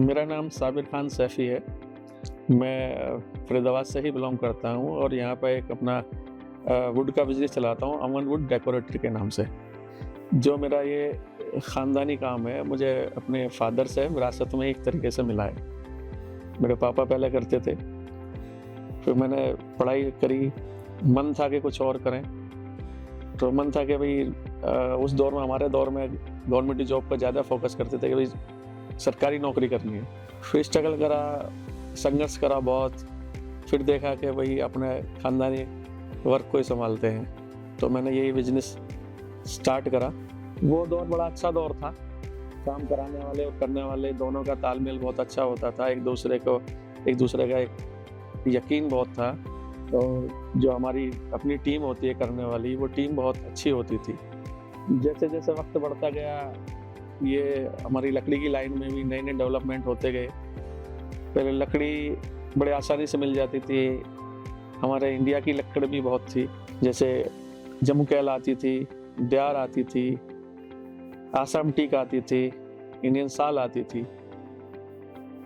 मेरा नाम साबिर खान सैफ़ी है। मैं फरीदाबाद से ही बिलॉन्ग करता हूँ और यहाँ पे एक अपना वुड का बिज़नेस चलाता हूँ, अमन वुड डेकोरेटर के नाम से। जो मेरा ये ख़ानदानी काम है, मुझे अपने फ़ादर से विरासत में एक तरीके से मिला है। मेरे पापा पहले करते थे, फिर मैंने पढ़ाई करी, मन था कि कुछ और करें। तो मन था कि भई उस दौर में, हमारे दौर में गवर्नमेंट जॉब पर ज़्यादा फ़ोकस करते थे कि भई सरकारी नौकरी करनी है। फिर स्ट्रगल करा, संघर्ष करा बहुत, फिर देखा कि भई अपने ख़ानदानी वर्क को ही सँभालते हैं। तो मैंने यही बिज़नेस स्टार्ट करा। वो दौर बड़ा अच्छा दौर था। काम कराने वाले और करने वाले दोनों का तालमेल बहुत अच्छा होता था। एक दूसरे का एक यकीन बहुत था और जो हमारी अपनी टीम होती है करने वाली, वो टीम बहुत अच्छी होती थी। जैसे-जैसे वक़्त बढ़ता गया, ये हमारी लकड़ी की लाइन में भी नए-नए डेवलपमेंट होते गए। पहले लकड़ी बड़े आसानी से मिल जाती थी। हमारे इंडिया की लकड़ भी बहुत थी, जैसे जम्मू कैल आती थी, देयार आती थी, आसाम टीक आती थी, इंडियन साल आती थी।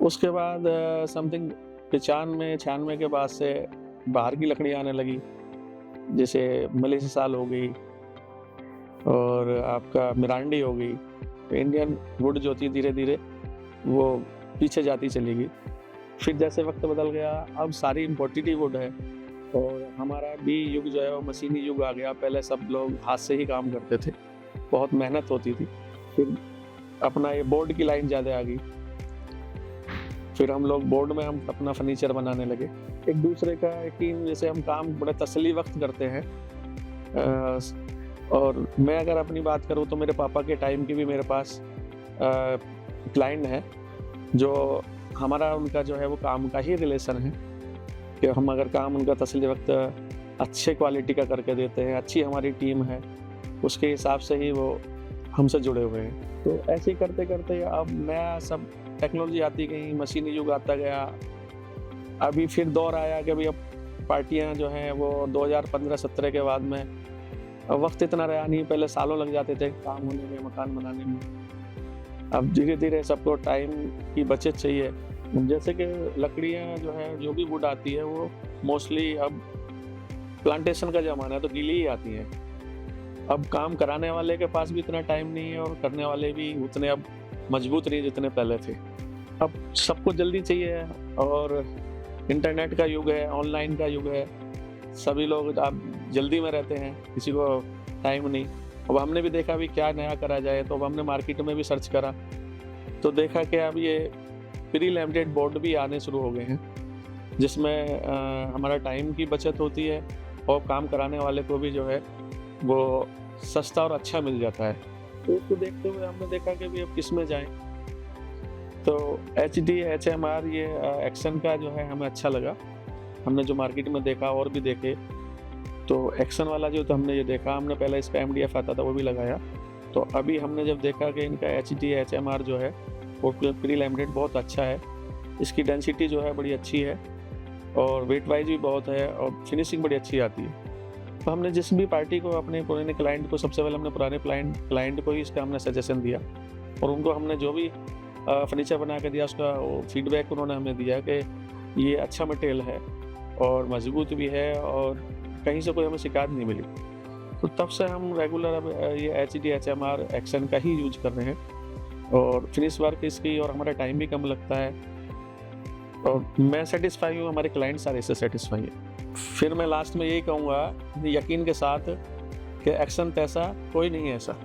उसके बाद समथिंग 95-96 के बाद से बाहर की लकड़ी आने लगी, जैसे मलेशिया साल हो गई और आपका मिरांडी हो गई। इंडियन वुड जो थी धीरे-धीरे वो पीछे जाती चली गई। फिर जैसे वक़्त बदल गया, अब सारी इम्पोर्टेड ही वुड है और हमारा भी युग जो है वो मशीनी युग आ गया। पहले सब लोग हाथ से ही काम करते थे, बहुत मेहनत होती थी। फिर अपना ये बोर्ड की लाइन ज़्यादा आ गई। फिर हम लोग बोर्ड में हम अपना फर्नीचर बनाने लगे। एक दूसरे का यकीन, जैसे हम काम बड़े तसल्ली वक़्त करते हैं। और मैं अगर अपनी बात करूँ तो मेरे पापा के टाइम की भी मेरे पास क्लाइंट है, जो हमारा उनका जो है वो काम का ही रिलेशन है कि हम अगर काम उनका तसल्ली वक़्त अच्छे क्वालिटी का करके देते हैं, अच्छी हमारी टीम है, उसके हिसाब से ही वो हमसे जुड़े हुए हैं। तो ऐसे ही करते-करते अब नया सब टेक्नोलॉजी आती गई, मशीनी युग आता गया। अभी फिर दौर आया कि भई अब पार्टियाँ जो हैं वो 2015-17 के बाद में वक़्त इतना रहा नहीं। पहले सालों लग जाते थे काम होने में, मकान बनाने में। अब धीरे-धीरे सबको टाइम की बचत चाहिए। जैसे कि लकड़ियाँ जो है, जो भी वुड आती है, वो मोस्टली अब प्लांटेशन का ज़माना है तो गीली ही आती हैं। अब काम कराने वाले के पास भी इतना टाइम नहीं है और करने वाले भी उतने अब मजबूत नहीं जितने पहले थे। अब सबको जल्दी चाहिए और इंटरनेट का युग है, ऑनलाइन का युग है। सभी लोग अब जल्दी में रहते हैं, किसी को टाइम नहीं। अब हमने भी देखा भी क्या नया करा जाए, तो अब हमने मार्केट में भी सर्च करा, तो देखा कि अब ये प्री लैमिनेटेड बोर्ड भी आने शुरू हो गए हैं, जिसमें हमारा टाइम की बचत होती है और काम कराने वाले को भी जो है वो सस्ता और अच्छा मिल जाता है। तो उसको देखते हुए हमने देखा कि भी अब किस में जाएँ। तो HD HMR ये एक्शन का जो है हमें अच्छा लगा। हमने जो मार्केट में देखा और भी देखे, तो एक्शन वाला जो तो हमने ये देखा, हमने पहले इसका MDF आता था वो भी लगाया। तो अभी हमने जब देखा कि इनका HD HMR जो है वो प्री लैमिनेट बहुत अच्छा है, इसकी डेंसिटी जो है बड़ी अच्छी है और वेट वाइज भी बहुत है और फिनिशिंग बड़ी अच्छी आती है। तो हमने जिस भी पार्टी को, अपने पुराने क्लाइंट को, सबसे पहले हमने पुराने क्लाइंट को ही इसका हमने सजेशन दिया और उनको हमने जो भी फर्नीचर बना के दिया, उसका वो फीडबैक उन्होंने हमें दिया कि ये अच्छा मटेरियल है और मजबूत भी है और कहीं से कोई हमें शिकायत नहीं मिली। तो तब से हम रेगुलर अब ये HD HMR एक्शन का ही यूज कर रहे हैं और फिनिश वर्क इसकी, और हमारा टाइम भी कम लगता है और मैं सेटिस्फाई हूँ, हमारे क्लाइंट सारे इससे सेटिस्फाई है। फिर मैं लास्ट में यही कहूँगा यकीन के साथ कि एक्शन जैसा कोई नहीं है ऐसा।